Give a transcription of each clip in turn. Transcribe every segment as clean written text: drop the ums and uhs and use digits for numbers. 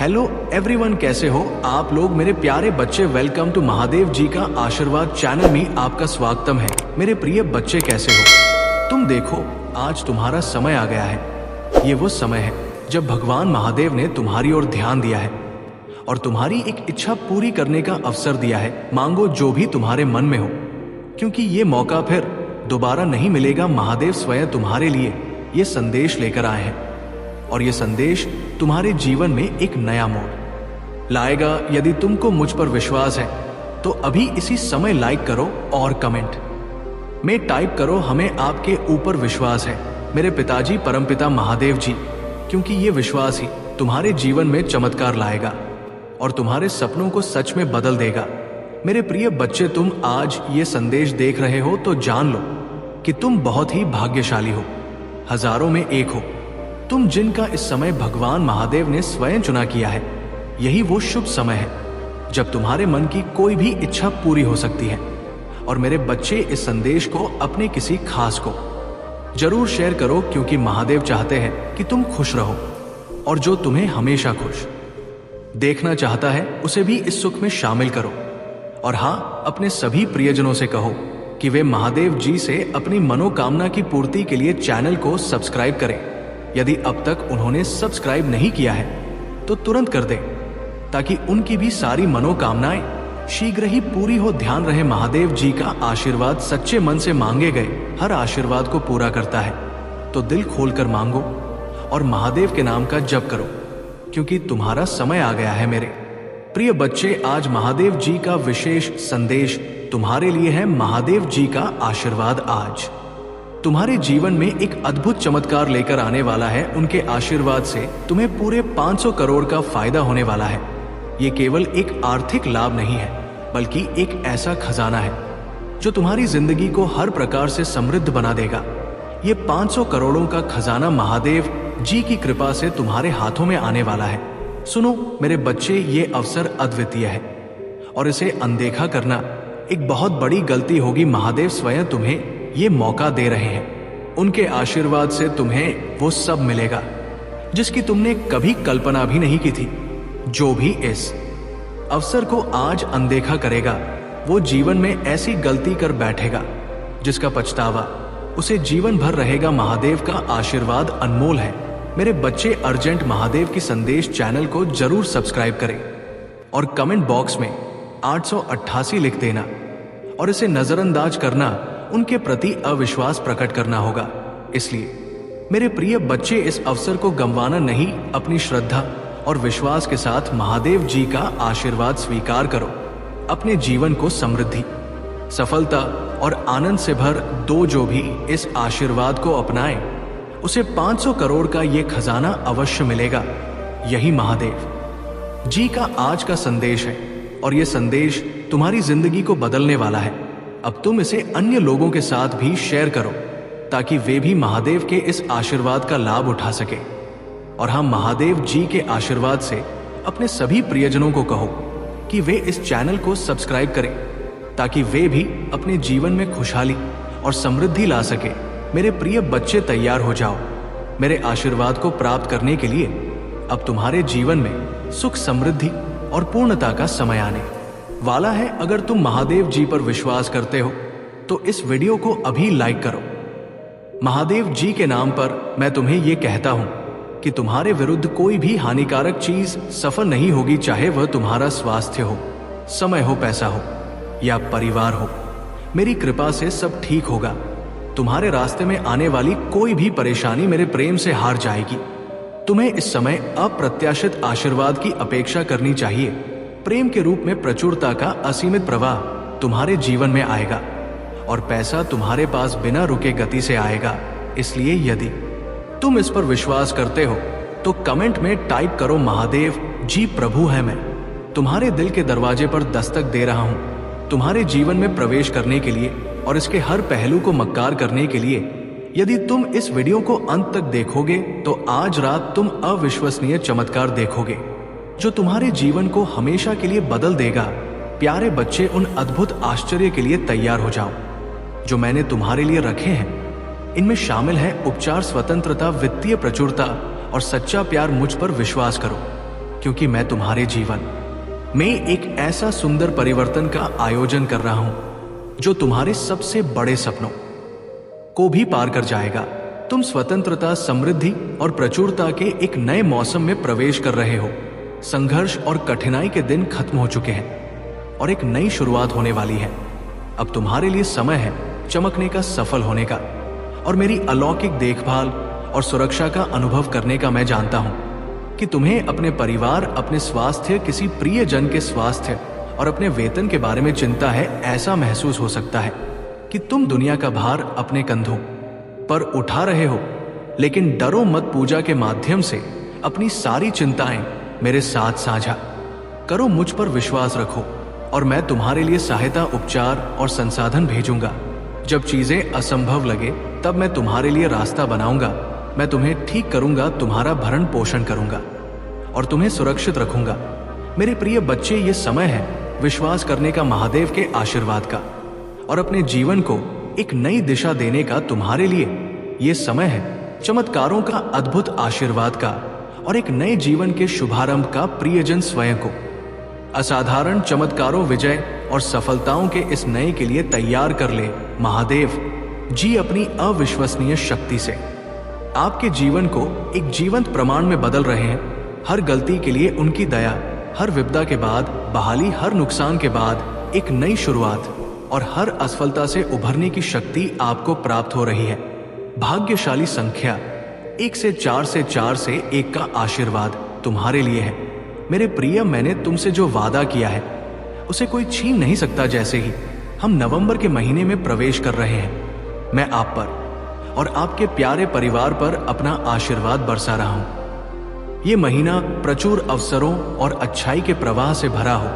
Hello everyone, कैसे हो आप लोग मेरे प्यारे बच्चे। वेलकम टू महादेव जी का आशीर्वाद चैनल में आपका स्वागतम है। मेरे प्रिय बच्चे, कैसे हो तुम। देखो, आज तुम्हारा समय आ गया है। ये वो समय है जब भगवान महादेव ने तुम्हारी ओर ध्यान दिया है और तुम्हारी एक इच्छा पूरी करने का अवसर दिया है। मांगो जो भी तुम्हारे मन में हो, क्योंकि ये मौका फिर दोबारा नहीं मिलेगा। महादेव स्वयं तुम्हारे लिए ये संदेश लेकर आए हैं और ये संदेश तुम्हारे जीवन में एक नया मोड़ लाएगा। यदि तुमको मुझ पर विश्वास है तो अभी इसी समय लाइक करो और कमेंट में टाइप करो, हमें आपके ऊपर विश्वास है मेरे पिताजी परमपिता महादेव जी, क्योंकि ये विश्वास ही तुम्हारे जीवन में चमत्कार लाएगा और तुम्हारे सपनों को सच में बदल देगा। मेरे प्रिय बच्चे, तुम आज ये संदेश देख रहे हो तो जान लो कि तुम बहुत ही भाग्यशाली हो, हजारों में एक हो तुम, जिनका इस समय भगवान महादेव ने स्वयं चुना किया है। यही वो शुभ समय है जब तुम्हारे मन की कोई भी इच्छा पूरी हो सकती है। और मेरे बच्चे, इस संदेश को अपने किसी खास को जरूर शेयर करो, क्योंकि महादेव चाहते हैं कि तुम खुश रहो और जो तुम्हें हमेशा खुश देखना चाहता है उसे भी इस सुख में शामिल करो। और हाँ, अपने सभी प्रियजनों से कहो कि वे महादेव जी से अपनी मनोकामना की पूर्ति के लिए चैनल को सब्सक्राइब करें। यदि अब तक उन्होंने सब्सक्राइब नहीं किया है तो तुरंत कर दें, ताकि उनकी भी सारी मनोकामनाएं शीघ्र ही पूरी हो। ध्यान रहे, महादेव जी का आशीर्वाद सच्चे मन से मांगे गए हर आशीर्वाद को पूरा करता है। तो दिल खोलकर मांगो और महादेव के नाम का जप करो, क्योंकि तुम्हारा समय आ गया है। मेरे प्रिय बच्चे, आज महादेव जी का विशेष संदेश तुम्हारे लिए है। महादेव जी का आशीर्वाद आज तुम्हारे जीवन में एक अद्भुत चमत्कार लेकर आने वाला है। उनके आशीर्वाद से तुम्हें पूरे 500 करोड़ का फायदा होने वाला है। ये केवल एक आर्थिक लाभ नहीं है, बल्कि एक ऐसा खजाना है जो तुम्हारी जिंदगी को हर प्रकार से समृद्ध बना देगा। ये 500 करोड़ों का खजाना महादेव जी की कृपा से तुम्हारे हाथों में आने वाला है। सुनो मेरे बच्चे, ये अवसर अद्वितीय है और इसे अनदेखा करना एक बहुत बड़ी गलती होगी। महादेव स्वयं तुम्हें ये मौका दे रहे हैं। उनके आशीर्वाद से तुम्हें वो सब मिलेगा जिसकी तुमने कभी कल्पना भी नहीं की थी। जो भी इस अवसर को आज अनदेखा करेगा, वो जीवन में ऐसी गलती कर बैठेगा जिसका पछतावा उसे जीवन भर रहेगा। महादेव का आशीर्वाद अनमोल है। मेरे बच्चे, अर्जेंट महादेव की संदेश चैनल को जरूर सब्सक्राइब करें और कमेंट बॉक्स में 888 लिख देना। और इसे नजरअंदाज करना उनके प्रति अविश्वास प्रकट करना होगा। इसलिए मेरे प्रिय बच्चे, इस अवसर को गंवाना नहीं। अपनी श्रद्धा और विश्वास के साथ महादेव जी का आशीर्वाद स्वीकार करो। अपने जीवन को समृद्धि, सफलता और आनंद से भर दो। जो भी इस आशीर्वाद को अपनाए उसे 500 करोड़ का ये खजाना अवश्य मिलेगा। यही महादेव जी का आज का संदेश है और ये संदेश तुम्हारी जिंदगी को बदलने वाला है। अब तुम इसे अन्य लोगों के साथ भी शेयर करो, ताकि वे भी महादेव के इस आशीर्वाद का लाभ उठा सके। और हम महादेव जी के आशीर्वाद से अपने सभी प्रियजनों को कहो कि वे इस चैनल को सब्सक्राइब करें, ताकि वे भी अपने जीवन में खुशहाली और समृद्धि ला सके। मेरे प्रिय बच्चे, तैयार हो जाओ मेरे आशीर्वाद को प्राप्त करने के लिए। अब तुम्हारे जीवन में सुख, समृद्धि और पूर्णता का समय आने वाला है। अगर तुम महादेव जी पर विश्वास करते हो तो इस वीडियो को अभी लाइक करो। महादेव जी के नाम पर मैं तुम्हें ये कहता हूं कि तुम्हारे विरुद्ध कोई भी हानिकारक चीज सफल नहीं होगी, चाहे वह तुम्हारा स्वास्थ्य हो, समय हो, पैसा हो या परिवार हो। मेरी कृपा से सब ठीक होगा। तुम्हारे रास्ते में आने वाली कोई भी परेशानी मेरे प्रेम से हार जाएगी। तुम्हें इस समय अप्रत्याशित आशीर्वाद की अपेक्षा करनी चाहिए। प्रेम के रूप में प्रचुरता का असीमित प्रवाह तुम्हारे जीवन में आएगा और पैसा तुम्हारे पास बिना रुके गति से आएगा। इसलिए यदि तुम इस पर विश्वास करते हो तो कमेंट में टाइप करो, महादेव जी प्रभु है। मैं तुम्हारे दिल के दरवाजे पर दस्तक दे रहा हूं, तुम्हारे जीवन में प्रवेश करने के लिए और इसके हर पहलू को मक्कार करने के लिए। यदि तुम इस वीडियो को अंत तक देखोगे तो आज रात तुम अविश्वसनीय चमत्कार देखोगे जो तुम्हारे जीवन को हमेशा के लिए बदल देगा। प्यारे बच्चे, उन अद्भुत आश्चर्य के लिए तैयार हो जाओ जो मैंने तुम्हारे लिए रखे हैं। इनमें शामिल है उपचार, स्वतंत्रता, वित्तीय प्रचुरता और सच्चा प्यार। मुझ पर विश्वास करो क्योंकि मैं तुम्हारे जीवन में एक ऐसा सुंदर परिवर्तन का आयोजन कर रहा हूं जो तुम्हारे सबसे बड़े सपनों को भी पार कर जाएगा। तुम स्वतंत्रता, समृद्धि और प्रचुरता के एक नए मौसम में प्रवेश कर रहे हो। संघर्ष और कठिनाई के दिन खत्म हो चुके हैं और एक नई शुरुआत होने वाली है। अब तुम्हारे लिए समय है चमकने का, सफल होने का और मेरी अलौकिक देखभाल और सुरक्षा का अनुभव करने का। मैं जानता हूं कि तुम्हें अपने परिवार, अपने स्वास्थ्य, किसी प्रिय जन के स्वास्थ्य और अपने वेतन के बारे में चिंता है। ऐसा महसूस हो सकता है कि तुम दुनिया का भार अपने कंधों पर उठा रहे हो, लेकिन डरो मत। पूजा के माध्यम से अपनी सारी चिंताएं मेरे साथ साझा करो, मुझ पर विश्वास रखो और मैं तुम्हारे लिए सहायता, उपचार और संसाधन भेजूंगा। जब चीजें असंभव लगे तब मैं तुम्हारे लिए रास्ता बनाऊंगा। मैं तुम्हें ठीक करूंगा, तुम्हारा भरण पोषण करूंगा और तुम्हें सुरक्षित रखूंगा। मेरे प्रिय बच्चे, ये समय है विश्वास करने का, महादेव के आशीर्वाद का और अपने जीवन को एक नई दिशा देने का। तुम्हारे लिए ये समय है चमत्कारों का, अद्भुत आशीर्वाद का और एक नए जीवन के शुभारंभ का। प्रियजन, स्वयं को असाधारण चमत्कारों, विजय और सफलताओं के इस नए के लिए तैयार कर ले। महादेव जी अपनी अविश्वसनीय शक्ति से आपके जीवन को एक जीवंत प्रमाण में बदल रहे हैं। हर गलती के लिए उनकी दया, हर विपदा के बाद बहाली, हर नुकसान के बाद एक नई शुरुआत और हर असफलता से उभरने की शक्ति आपको प्राप्त हो रही है। भाग्यशाली संख्या 1 से 4 से 4 से 1 का आशीर्वाद तुम्हारे लिए है। मेरे प्रिय, मैंने तुमसे जो वादा किया है उसे कोई छीन नहीं सकता। जैसे ही हम नवंबर के महीने में प्रवेश कर रहे हैं, मैं आप पर और आपके प्यारे परिवार पर अपना आशीर्वाद बरसा रहा हूं। ये महीना प्रचुर अवसरों और अच्छाई के प्रवाह से भरा हो।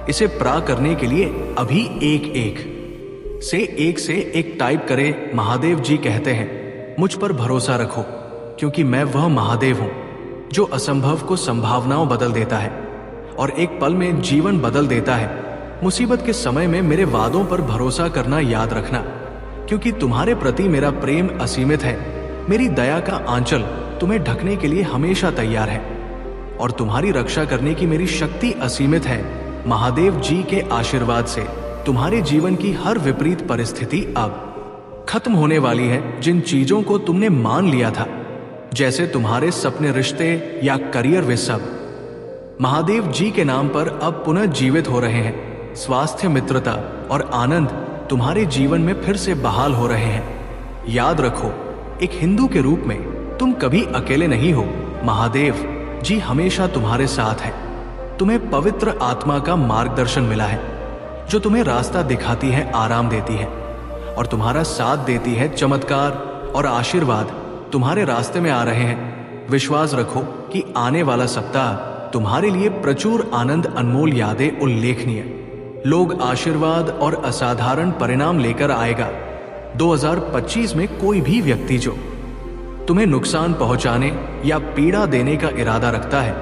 इसे प्राप्त करने के लिए अभी एक से एक टाइप करें। महादेव जी कहते हैं, मुझ पर भरोसा रखो क्योंकि मैं वह महादेव हूं जो असंभव को संभावनाओं बदल देता है और एक पल में जीवन बदल देता है। मुसीबत के समय में मेरे वादों पर भरोसा करना याद रखना, क्योंकि तुम्हारे प्रति मेरा प्रेम असीमित है। मेरी दया का आंचल तुम्हें ढकने के लिए हमेशा तैयार है और तुम्हारी रक्षा करने की मेरी शक्ति असीमित है। महादेव जी के आशीर्वाद से तुम्हारे जीवन की हर विपरीत परिस्थिति अब खत्म होने वाली है। जिन चीजों को तुमने मान लिया था, जैसे तुम्हारे सपने, रिश्ते या करियर, वे सब महादेव जी के नाम पर अब पुनः जीवित हो रहे हैं। स्वास्थ्य, मित्रता और आनंद तुम्हारे जीवन में फिर से बहाल हो रहे हैं। याद रखो, एक हिंदू के रूप में तुम कभी अकेले नहीं हो। महादेव जी हमेशा तुम्हारे साथ है। तुम्हें पवित्र आत्मा का मार्गदर्शन मिला है जो तुम्हें रास्ता दिखाती है, आराम देती है और तुम्हारा साथ देती है। चमत्कार और आशीर्वाद तुम्हारे रास्ते में आ रहे हैं। विश्वास रखो कि आने वाला सप्ताह तुम्हारे लिए प्रचुर आनंद, अनमोल यादें, उल्लेखनीय लोग, आशीर्वाद और असाधारण परिणाम लेकर आएगा। 2025 में कोई भी व्यक्ति जो तुम्हें नुकसान पहुंचाने या पीड़ा देने का इरादा रखता है,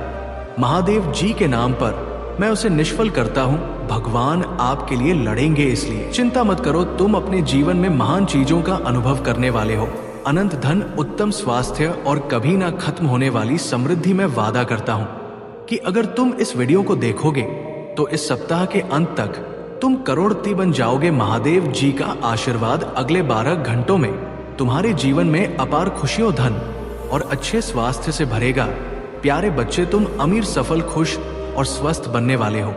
महादेव जी के नाम पर मैं उसे निष्फल करता हूं। भगवान आपके लिए लड़ेंगे, इसलिए चिंता मत करो। तुम अपने जीवन में महान चीजों का अनुभव करने वाले हो। अनंत धन, उत्तम स्वास्थ्य और कभी ना खत्म होने वाली समृद्धि। मैं वादा करता हूं कि अगर तुम इस वीडियो को देखोगे तो इस सप्ताह के अंत तक तुम करोड़पति बन जाओगे। महादेव जी का आशीर्वाद अगले 12 घंटों में तुम्हारे जीवन में अपार खुशियों, धन और अच्छे स्वास्थ्य से भरेगा। प्यारे बच्चे, तुम अमीर, सफल, खुश और स्वस्थ बनने वाले हो।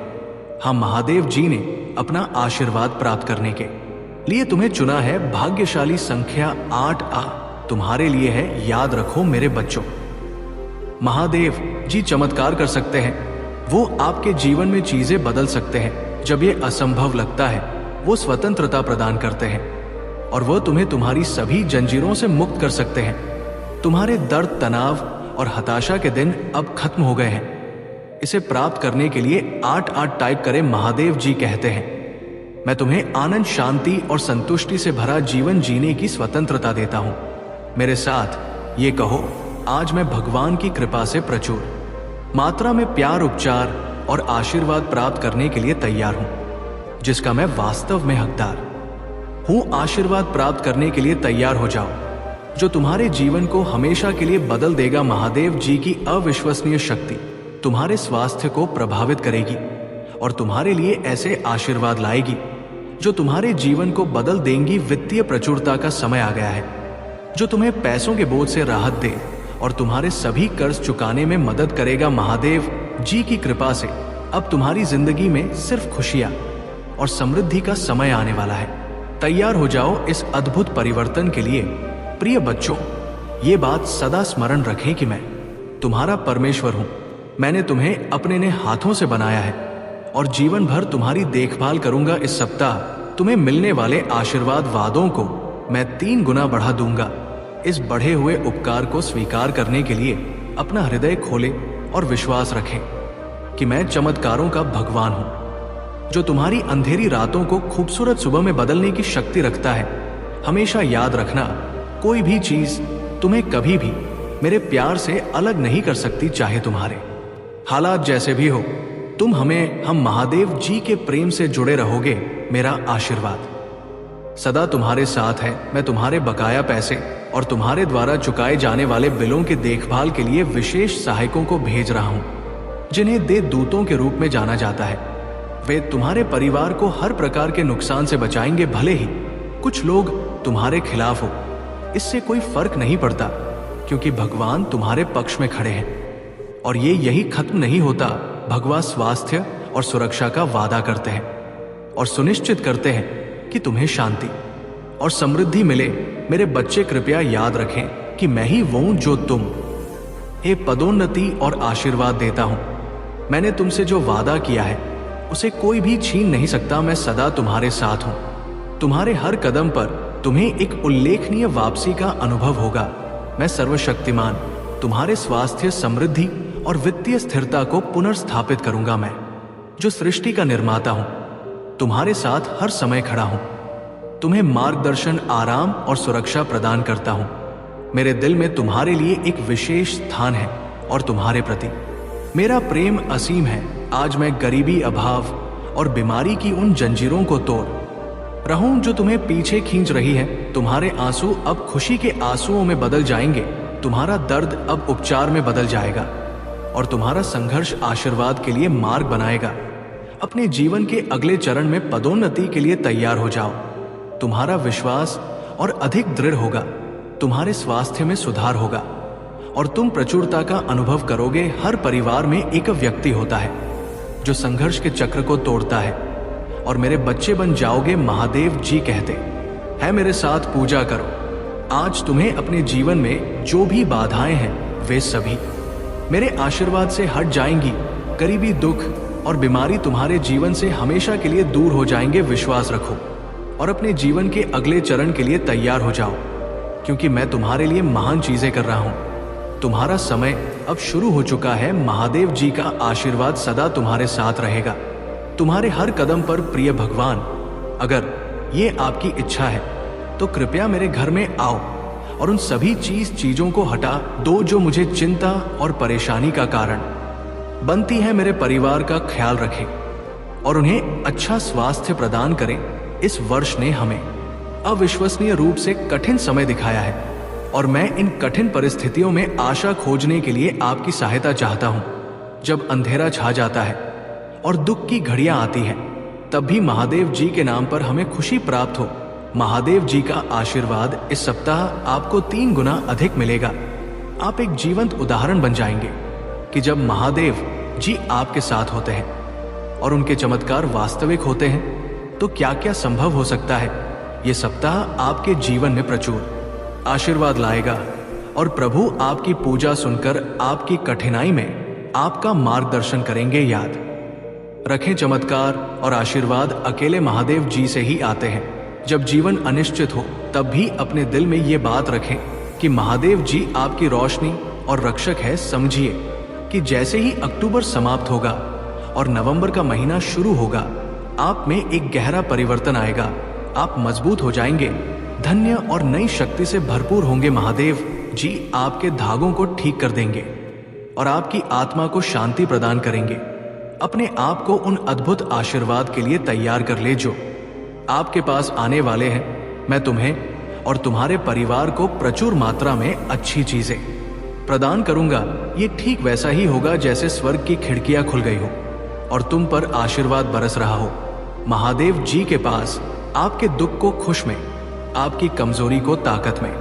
हाँ, महादेव जी ने अपना आशीर्वाद प्राप्त करने के लिए तुम्हें चुना है। भाग्यशाली संख्या 8 तुम्हारे लिए है। याद रखो मेरे बच्चों, महादेव जी चमत्कार कर सकते हैं। वो आपके जीवन में चीजें बदल सकते हैं। जब ये असंभव लगता है, वो स्वतंत्रता प्रदान करते हैं और वो तुम्हें तुम्हारी सभी जंजीरों से मुक्त कर सकते हैं। तुम्हारे दर्द, तनाव और हताशा के दिन अब खत्म हो गए हैं। इसे प्राप्त करने के लिए 8 टाइप करें। महादेव जी कहते हैं, मैं तुम्हें आनंद, शांति और संतुष्टि से भरा जीवन जीने की स्वतंत्रता देता हूं। मेरे साथ ये कहो, आज मैं भगवान की कृपा से प्रचुर मात्रा में प्यार, उपचार और आशीर्वाद प्राप्त करने के लिए तैयार हूं, जिसका मैं वास्तव में हकदार हूं। आशीर्वाद प्राप्त करने के लिए तैयार हो जाओ, जो तुम्हारे जीवन को हमेशा के लिए बदल देगा। महादेव जी की अविश्वसनीय शक्ति तुम्हारे स्वास्थ्य को प्रभावित करेगी और तुम्हारे लिए ऐसे आशीर्वाद लाएगी जो तुम्हारे जीवन को बदल देंगी। वित्तीय प्रचुरता का समय आ गया है, जो तुम्हें पैसों के बोझ से राहत दे और तुम्हारे सभी कर्ज चुकाने में मदद करेगा। महादेव जी की कृपा से अब तुम्हारी जिंदगी में सिर्फ खुशियां और समृद्धि का समय आने वाला है। तैयार हो जाओ इस अद्भुत परिवर्तन के लिए। प्रिय बच्चों, ये बात सदा स्मरण रखें कि मैं तुम्हारा परमेश्वर हूं। मैंने तुम्हें अपने ने हाथों से बनाया है और जीवन भर तुम्हारी देखभाल करूंगा। इस सप्ताह तुम्हें मिलने वाले आशीर्वाद वादों को मैं 3 गुना बढ़ा दूंगा। इस बढ़े हुए उपकार को स्वीकार करने के लिए अपना हृदय खोले और विश्वास रखें कि मैं चमत्कारों का भगवान हूं, जो तुम्हारी अंधेरी रातों को खूबसूरत सुबह में बदलने की शक्ति रखता है। हमेशा याद रखना, कोई भी चीज तुम्हें कभी भी मेरे प्यार से अलग नहीं कर सकती। चाहे तुम्हारे हालात जैसे भी हो, हम महादेव जी के प्रेम से जुड़े रहोगे। मेरा आशीर्वाद सदा तुम्हारे साथ है। मैं तुम्हारे बकाया पैसे और तुम्हारे द्वारा चुकाए जाने वाले बिलों की देखभाल के लिए विशेष सहायकों को भेज रहा हूं, जिन्हें देवदूतों के रूप में जाना जाता है। वे तुम्हारे परिवार को हर प्रकार के नुकसान से बचाएंगे। भले ही कुछ लोग तुम्हारे खिलाफ हो, इससे कोई फर्क नहीं पड़ता, क्योंकि भगवान तुम्हारे पक्ष में खड़े हैं। और ये यही खत्म नहीं होता। भगवान स्वास्थ्य और सुरक्षा का वादा करते हैं और सुनिश्चित करते हैं कि तुम्हें शांति और समृद्धि मिले। मेरे बच्चे, कृपया याद रखें कि मैं ही वो हूं जो तुम पदोन्नति और आशीर्वाद देता हूं। मैंने तुमसे जो वादा किया है उसे कोई भी छीन नहीं सकता। मैं सदा तुम्हारे साथ हूं। तुम्हारे हर कदम पर तुम्हें एक उल्लेखनीय वापसी का अनुभव होगा। मैं सर्वशक्तिमान तुम्हारे स्वास्थ्य, समृद्धि और वित्तीय स्थिरता को पुनर्स्थापित करूंगा। मैं जो सृष्टि का निर्माता हूं, तुम्हारे साथ हर समय खड़ा हूं। तुम्हें मार्गदर्शन, आराम और सुरक्षा प्रदान करता हूं। मेरे दिल में तुम्हारे लिए एक विशेष स्थान है और तुम्हारे प्रति मेरा प्रेम असीम है। आज मैं गरीबी, अभाव और बीमारी की उन जंजीरों को तोड़ रहा हूं जो तुम्हें पीछे खींच रही है। तुम्हारे आंसू अब खुशी के आंसुओं में बदल जाएंगे। तुम्हारा दर्द अब उपचार में बदल जाएगा और तुम्हारा संघर्ष आशीर्वाद के लिए मार्ग बनाएगा। अपने जीवन के अगले चरण में पदोन्नति के लिए तैयार हो जाओ। तुम्हारा विश्वास और अधिक दृढ़ होगा। तुम्हारे स्वास्थ्य में सुधार होगा और तुम प्रचुरता का अनुभव करोगे। हर परिवार में एक व्यक्ति होता है जो संघर्ष के चक्र को तोड़ता है और मेरे बच्चे बन जाओगे। महादेव जी कहते हैं, मेरे साथ पूजा करो। आज तुम्हें अपने जीवन में जो भी बाधाएं हैं वे सभी मेरे आशीर्वाद से हट जाएंगी। गरीबी, दुख और बीमारी तुम्हारे जीवन से हमेशा के लिए दूर हो जाएंगे। विश्वास रखो और अपने जीवन के अगले चरण के लिए तैयार हो जाओ, क्योंकि मैं तुम्हारे लिए महान चीजें कर रहा हूं। तुम्हारा समय अब शुरू हो चुका है। महादेव जी का आशीर्वाद सदा तुम्हारे साथ रहेगा, तुम्हारे हर कदम पर। प्रिय भगवान, अगर ये आपकी इच्छा है तो कृपया मेरे घर में आओ और उन सभी चीजों को हटा दो जो मुझे चिंता और परेशानी का कारण बनती है। मेरे परिवार का ख्याल रखें और उन्हें अच्छा स्वास्थ्य प्रदान करें। इस वर्ष ने हमें अविश्वसनीय रूप से कठिन समय दिखाया है और मैं इन कठिन परिस्थितियों में आशा खोजने के लिए आपकी सहायता चाहता हूं। जब अंधेरा छा जाता है और दुख की घड़ियां आती हैं, तब भी महादेव जी के नाम पर हमें खुशी प्राप्त हो। महादेव जी का आशीर्वाद इस सप्ताह आपको 3 गुना अधिक मिलेगा। आप एक जीवंत उदाहरण बन जाएंगे कि जब महादेव जी आपके साथ होते हैं और उनके चमत्कार वास्तविक होते हैं तो क्या क्या संभव हो सकता है। ये सप्ताह आपके जीवन में प्रचुर आशीर्वाद लाएगा और प्रभु आपकी पूजा सुनकर आपकी कठिनाई में आपका मार्गदर्शन करेंगे। याद रखें, चमत्कार और आशीर्वाद अकेले महादेव जी से ही आते हैं। जब जीवन अनिश्चित हो तब भी अपने दिल में ये बात रखें कि महादेव जी आपकी रोशनी और रक्षक है। समझिए कि जैसे ही अक्टूबर समाप्त होगा और नवंबर का महीना शुरू होगा, आप में एक गहरा परिवर्तन आएगा। आप मजबूत हो जाएंगे, धन्य और नई शक्ति से भरपूर होंगे। महादेव जी आपके धागों को ठीक कर देंगे और आपकी आत्मा को शांति प्रदान करेंगे। अपने आप को उन अद्भुत आशीर्वाद के लिए तैयार कर ले जो आपके पास आने वाले हैं। मैं तुम्हें और तुम्हारे परिवार को प्रचुर मात्रा में अच्छी चीजें प्रदान करूंगा ये ठीक वैसा ही होगा जैसे स्वर्ग की खिड़कियां खुल गई हो और तुम पर आशीर्वाद बरस रहा हो। महादेव जी के पास आपके दुख को खुश में, आपकी कमजोरी को ताकत में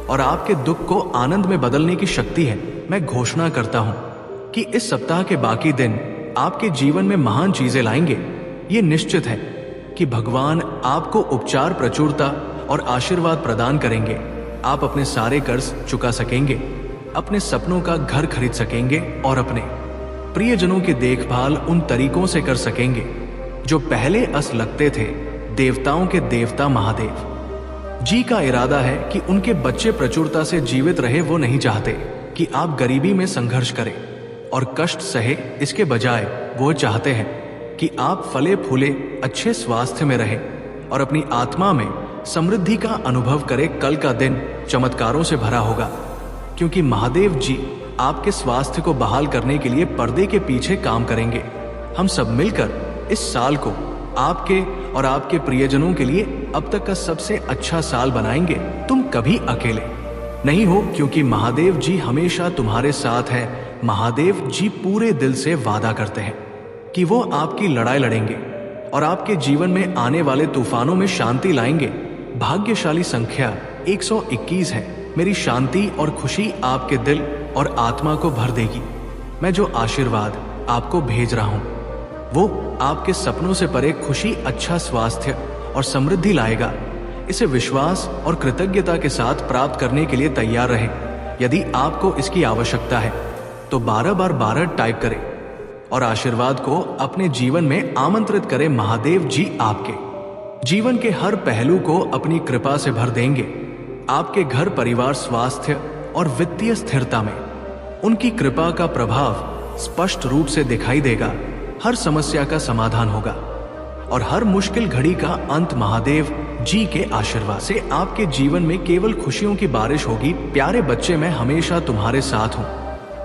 और आपके दुख को आनंद में बदलने की शक्ति है। मैं घोषणा करता हूं कि इस सप्ताह के बाकी दिन आपके जीवन में महान चीजें लाएंगे। ये निश्चित है कि भगवान आपको उपचार, प्रचुरता और आशीर्वाद प्रदान करेंगे। आप अपने सारे कर्ज चुका सकेंगे, अपने सपनों का घर खरीद सकेंगे और अपने प्रियजनों की देखभाल उन तरीकों से कर सकेंगे जो पहले अस लगते थे। देवताओं के देवता महादेव जी का इरादा है कि उनके बच्चे प्रचुरता से जीवित रहे। वो नहीं चाहते कि आप गरीबी में संघर्ष करें और कष्ट सहे। इसके बजाय वो चाहते हैं कि आप फले फूले, अच्छे स्वास्थ्य में रहें और अपनी आत्मा में समृद्धि का अनुभव करें। कल का दिन चमत्कारों से भरा होगा क्योंकि महादेव जी आपके स्वास्थ्य को बहाल करने के लिए पर्दे के पीछे काम करेंगे। हम सब मिलकर इस साल को आपके और आपके प्रियजनों के लिए अब तक का सबसे अच्छा साल बनाएंगे। तुम कभी अकेले नहीं हो क्योंकि महादेव जी हमेशा तुम्हारे साथ है। महादेव जी पूरे दिल से वादा करते हैं कि वो आपकी लड़ाई लड़ेंगे और आपके जीवन में आने वाले तूफानों में शांति लाएंगे। भाग्यशाली संख्या 121 है। मेरी शांति और खुशी आपके दिल और आत्मा को भर देगी। मैं जो आशीर्वाद आपको भेज रहा हूं वो आपके सपनों से परे खुशी, अच्छा स्वास्थ्य और समृद्धि लाएगा। इसे विश्वास और कृतज्ञता के साथ प्राप्त करने के लिए तैयार रहें। यदि आपको इसकी आवश्यकता है तो 12 बार 12 टाइप करें और आशीर्वाद को अपने जीवन में आमंत्रित करें। महादेव जी आपके जीवन के हर पहलू को अपनी कृपा से भर देंगे। आपके घर, परिवार, स्वास्थ्य और वित्तीय स्थिरता में उनकी कृपा का प्रभाव स्पष्ट रूप से दिखाई देगा। हर समस्या का समाधान होगा और हर मुश्किल घड़ी का अंत महादेव जी के आशीर्वाद से आपके जीवन में केवल खुशियों की बारिश होगी। प्यारे बच्चे, मैं हमेशा तुम्हारे साथ हूं।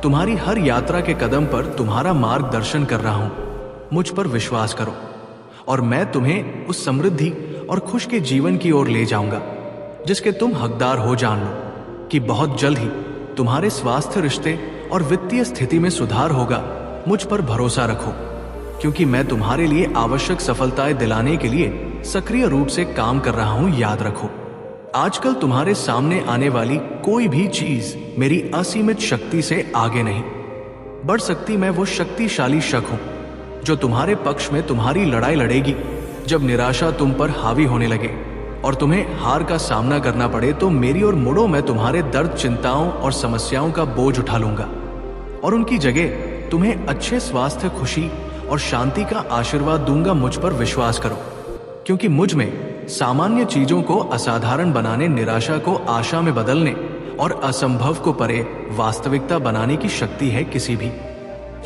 तुम्हारी हर यात्रा के कदम पर तुम्हारा मार्गदर्शन कर रहा हूं। मुझ पर विश्वास करो और मैं तुम्हें उस समृद्धि और खुश के जीवन की ओर ले जाऊंगा जिसके तुम हकदार हो। जान लो कि बहुत जल्द ही तुम्हारे स्वास्थ्य, रिश्ते और वित्तीय स्थिति में सुधार होगा। मुझ पर भरोसा रखो क्योंकि मैं तुम्हारे लिए आवश्यक सफलताएं दिलाने के लिए सक्रिय रूप से काम कर रहा हूं। याद रखो, आजकल तुम्हारे सामने आने वाली कोई भी चीज मेरी असीमित शक्ति से आगे नहीं बढ़ सकती। मैं वो शक्तिशाली शख्स हूं जो तुम्हारे पक्ष में तुम्हारी लड़ाई लड़ेगी। जब निराशा तुम पर हावी होने लगे और तुम्हें हार का सामना करना पड़े तो मेरी ओर मुड़ो। मैं तुम्हारे दर्द, चिंताओं और समस्याओं का बोझ उठा लूंगा और उनकी जगह तुम्हें अच्छे स्वास्थ्य, खुशी और शांति का आशीर्वाद दूंगा। मुझ पर विश्वास करो क्योंकि मुझ में सामान्य चीजों को असाधारण बनाने, निराशा को आशा में बदलने और असंभव को परे वास्तविकता बनाने की शक्ति है। किसी भी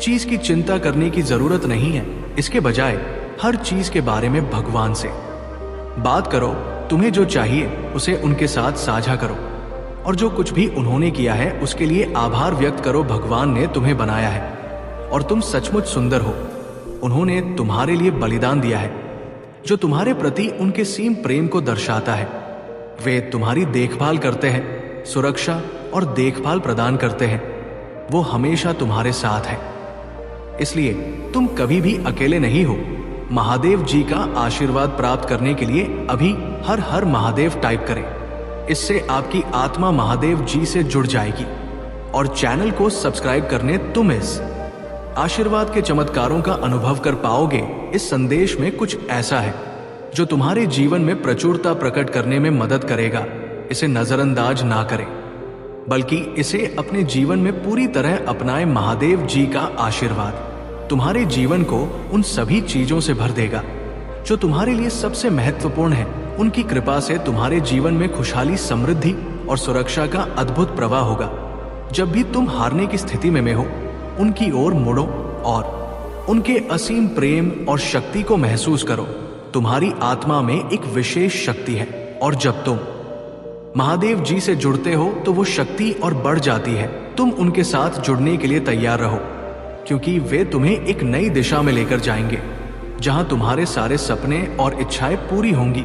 चीज की चिंता करने की जरूरत नहीं है। इसके बजाय हर चीज के बारे में भगवान से बात करो। तुम्हें जो चाहिए उसे उनके साथ साझा करो और जो कुछ भी उन्होंने किया है उसके लिए आभार व्यक्त करो। भगवान ने तुम्हें बनाया है और तुम सचमुच सुंदर हो। उन्होंने तुम्हारे लिए बलिदान दिया है जो तुम्हारे प्रति उनके सीम प्रेम को दर्शाता है। वे तुम्हारी देखभाल करते हैं, सुरक्षा और देखभाल प्रदान करते हैं। वो हमेशा तुम्हारे साथ है, इसलिए तुम कभी भी अकेले नहीं हो। महादेव जी का आशीर्वाद प्राप्त करने के लिए अभी हर हर महादेव टाइप करें। इससे आपकी आत्मा महादेव जी से जुड़ जाएगी और चैनल को सब्सक्राइब करने तुम इस आशीर्वाद के चमत्कारों का अनुभव कर पाओगे। इस संदेश में कुछ ऐसा है जो तुम्हारे जीवन में प्रचुरता प्रकट करने में मदद करेगा। इसे नजरअंदाज ना करें बल्कि इसे अपने जीवन में पूरी तरह अपनाएं। महादेव जी का आशीर्वाद तुम्हारे जीवन को उन सभी चीजों से भर देगा जो तुम्हारे लिए सबसे महत्वपूर्ण है। उनकी कृपा से तुम्हारे जीवन में खुशहाली, समृद्धि और सुरक्षा का अद्भुत प्रवाह होगा। जब भी तुम हारने की स्थिति में हो, उनकी ओर मुड़ो और उनके असीम प्रेम और शक्ति को महसूस करो। तुम्हारी आत्मा में एक विशेष शक्ति है और जब तुम महादेव जी से जुड़ते हो तो वो शक्ति और बढ़ जाती है। तुम उनके साथ जुड़ने के लिए तैयार रहो क्योंकि वे तुम्हें एक नई दिशा में लेकर जाएंगे जहां तुम्हारे सारे सपने और इच्छाएं पूरी होंगी।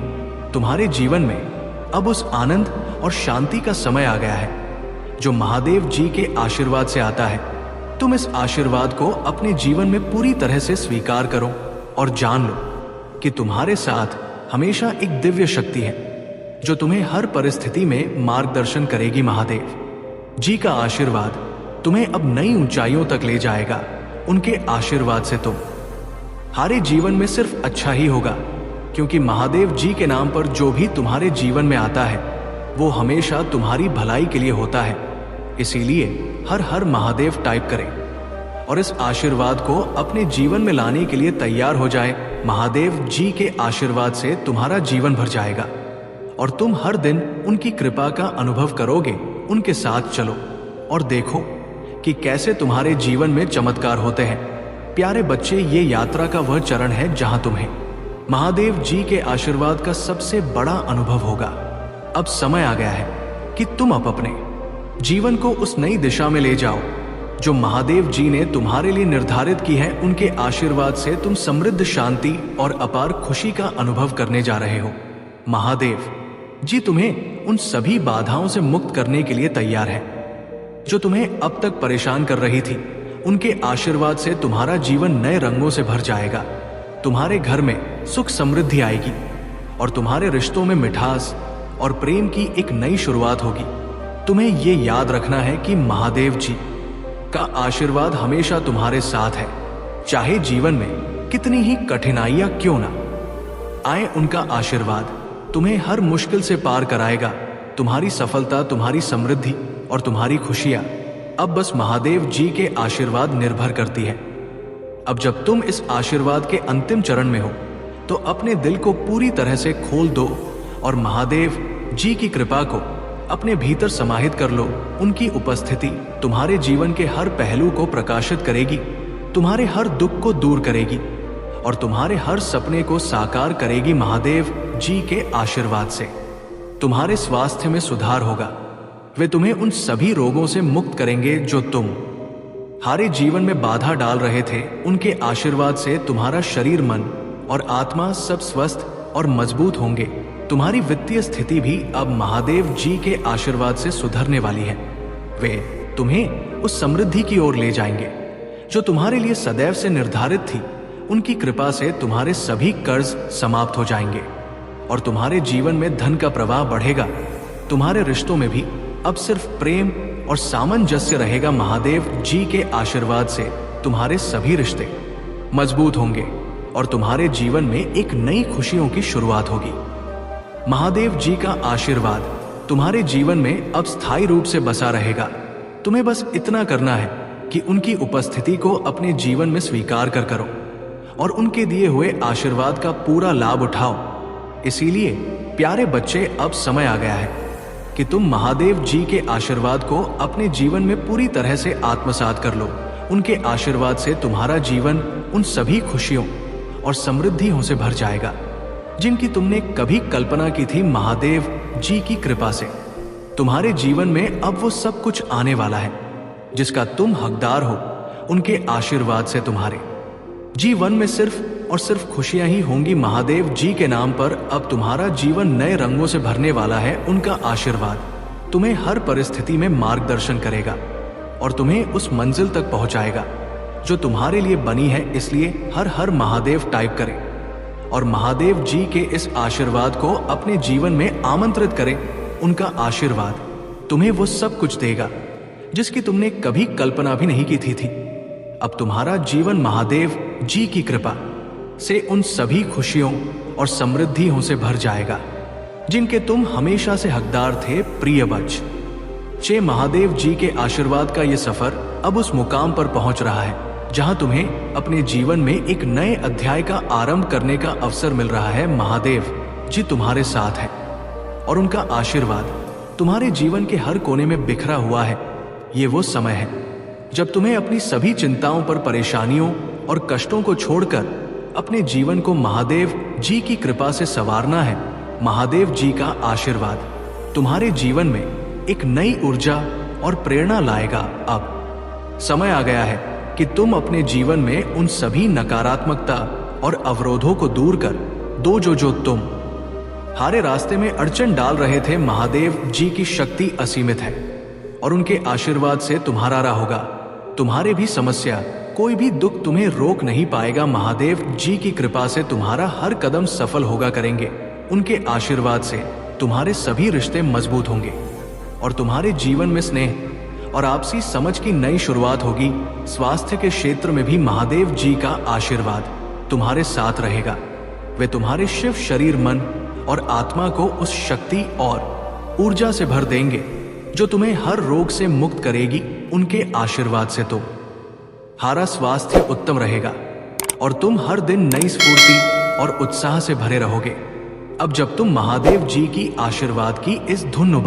तुम्हारे जीवन में अब उस आनंद और शांति का समय आ गया है जो महादेव जी के आशीर्वाद से आता है। तुम इस आशीर्वाद को अपने जीवन में पूरी तरह से स्वीकार करो और जान लो कि तुम्हारे साथ हमेशा एक दिव्य शक्ति है जो तुम्हें हर परिस्थिति में मार्गदर्शन करेगी। महादेव जी का आशीर्वाद तुम्हें अब नई ऊंचाइयों तक ले जाएगा। उनके आशीर्वाद से तुम्हारे जीवन में सिर्फ अच्छा ही होगा, क्योंकि महादेव जी के नाम पर जो भी तुम्हारे जीवन में आता है वो हमेशा तुम्हारी भलाई के लिए होता है। इसीलिए हर हर महादेव टाइप करें और इस आशीर्वाद को अपने जीवन में लाने के लिए तैयार हो जाए। महादेव जी के आशीर्वाद से तुम्हारा जीवन भर जाएगा और तुम हर दिन उनकी कृपा का अनुभव करोगे। उनके साथ चलो और देखो कि कैसे तुम्हारे जीवन में चमत्कार होते हैं। प्यारे बच्चे, ये यात्रा का वह चरण है जहां तुम्हें महादेव जी के आशीर्वाद का सबसे बड़ा अनुभव होगा। अब समय आ गया है कि तुम अब अपने जीवन को उस नई दिशा में ले जाओ जो महादेव जी ने तुम्हारे लिए निर्धारित की है। उनके आशीर्वाद से तुम समृद्ध, शांति और अपार खुशी का अनुभव करने जा रहे हो। महादेव जी तुम्हें उन सभी बाधाओं से मुक्त करने के लिए तैयार है जो तुम्हें अब तक परेशान कर रही थी। उनके आशीर्वाद से तुम्हारा जीवन नए रंगों से भर जाएगा। तुम्हारे घर में सुख समृद्धि आएगी और तुम्हारे रिश्तों में मिठास और प्रेम की एक नई शुरुआत होगी। तुम्हें ये याद रखना है कि महादेव जी का आशीर्वाद हमेशा तुम्हारे साथ है, चाहे जीवन में कितनी ही कठिनाइयां क्यों ना आए। उनका आशीर्वाद तुम्हें हर मुश्किल से पार कराएगा। तुम्हारी सफलता, तुम्हारी समृद्धि और तुम्हारी खुशियां अब बस महादेव जी के आशीर्वाद निर्भर करती है। अब जब तुम इस आशीर्वाद के अंतिम चरण में हो तो अपने दिल को पूरी तरह से खोल दो और महादेव जी की कृपा को अपने भीतर समाहित कर लो। उनकी उपस्थिति तुम्हारे जीवन के हर पहलू को प्रकाशित करेगी, तुम्हारे हर दुख को दूर करेगी और तुम्हारे हर सपने को साकार करेगी। महादेव जी के आशीर्वाद से तुम्हारे स्वास्थ्य में सुधार होगा। वे तुम्हें उन सभी रोगों से मुक्त करेंगे जो तुम्हारे जीवन में बाधा डाल रहे थे। उनके आशीर्वाद से तुम्हारा शरीर, मन और आत्मा सब स्वस्थ और मजबूत होंगे। तुम्हारी वित्तीय स्थिति भी अब महादेव जी के आशीर्वाद से सुधरने वाली है। वे तुम्हें उस समृद्धि की ओर ले जाएंगे जो तुम्हारे लिए सदैव से निर्धारित थी। उनकी कृपा से तुम्हारे सभी कर्ज समाप्त हो जाएंगे और तुम्हारे जीवन में धन का प्रवाह बढ़ेगा। तुम्हारे रिश्तों में भी अब सिर्फ प्रेम और सामंजस्य रहेगा। महादेव जी के आशीर्वाद से तुम्हारे सभी रिश्ते मजबूत होंगे और तुम्हारे जीवन में एक नई खुशियों की शुरुआत होगी। महादेव जी का आशीर्वाद तुम्हारे जीवन में अब स्थायी रूप से बसा रहेगा। तुम्हें बस इतना करना है कि उनकी उपस्थिति को अपने जीवन में स्वीकार कर करो और उनके दिए हुए आशीर्वाद का पूरा लाभ उठाओ। इसीलिए प्यारे बच्चे, अब समय आ गया है कि तुम महादेव जी के आशीर्वाद को अपने जीवन में पूरी तरह से आत्मसात कर लो। उनके आशीर्वाद से तुम्हारा जीवन उन सभी खुशियों और समृद्धियों से भर जाएगा जिनकी तुमने कभी कल्पना की थी। महादेव जी की कृपा से तुम्हारे जीवन में अब वो सब कुछ आने वाला है जिसका तुम हकदार हो। उनके आशीर्वाद से तुम्हारे जीवन में सिर्फ और सिर्फ खुशियां ही होंगी। महादेव जी के नाम पर अब तुम्हारा जीवन नए रंगों से भरने वाला है। उनका आशीर्वाद तुम्हें हर परिस्थिति में मार्गदर्शन करेगा और तुम्हें उस मंजिल तक पहुंचाएगा जो तुम्हारे लिए बनी है। इसलिए हर हर महादेव टाइप करें और महादेव जी के इस आशीर्वाद को अपने जीवन में आमंत्रित करें। उनका आशीर्वाद तुम्हें वो सब कुछ देगा जिसकी तुमने कभी कल्पना भी नहीं की थी। अब तुम्हारा जीवन महादेव जी की कृपा से उन सभी खुशियों और समृद्धियों से भर जाएगा जिनके तुम हमेशा से हकदार थे। प्रिय बच्चे, महादेव जी के आशीर्वाद का ये सफर अब उस मुकाम पर पहुंच रहा है जहां तुम्हें अपने जीवन में एक नए अध्याय का आरंभ करने का अवसर मिल रहा है। महादेव जी तुम्हारे साथ है और उनका आशीर्वाद तुम्हारे जीवन के हर कोने में बिखरा हुआ है। ये वो समय है जब तुम्हें अपनी सभी चिंताओं पर, परेशानियों और कष्टों को छोड़कर अपने जीवन को महादेव जी की कृपा से संवारना है। महादेव जी का आशीर्वाद तुम्हारे जीवन में एक नई ऊर्जा और प्रेरणा लाएगा। अब समय आ गया है कि तुम अपने जीवन में उन सभी नकारात्मकता और अवरोधों को दूर कर दो जो तुम हारे रास्ते में अड़चन डाल रहे थे। महादेव जी की शक्ति असीमित है और उनके आशीर्वाद से तुम्हारा रहा होगा। तुम्हारे भी समस्या, कोई भी दुख तुम्हें रोक नहीं पाएगा। महादेव जी की कृपा से तुम्हारा हर कदम सफल होगा करेंगे। उनके आशीर्वाद से तुम्हारे सभी रिश्ते मजबूत होंगे और तुम्हारे जीवन में स्नेह और आपसी समझ की नई शुरुआत होगी। स्वास्थ्य के क्षेत्र में भी महादेव जी का आशीर्वाद तुम्हारे साथ रहेगा। वे तुम्हारे शिव शरीर, मन और आत्मा को उस शक्ति और ऊर्जा से भर देंगे जो तुम्हें हर रोग से मुक्त करेगी। उनके आशीर्वाद से तुम्हारा स्वास्थ्य उत्तम रहेगा और तुम हर दिन नई स्फूर्ति और उत्साह से भरे रहोगे। अब जब तुम महादेव जी की आशीर्वाद की इस धुन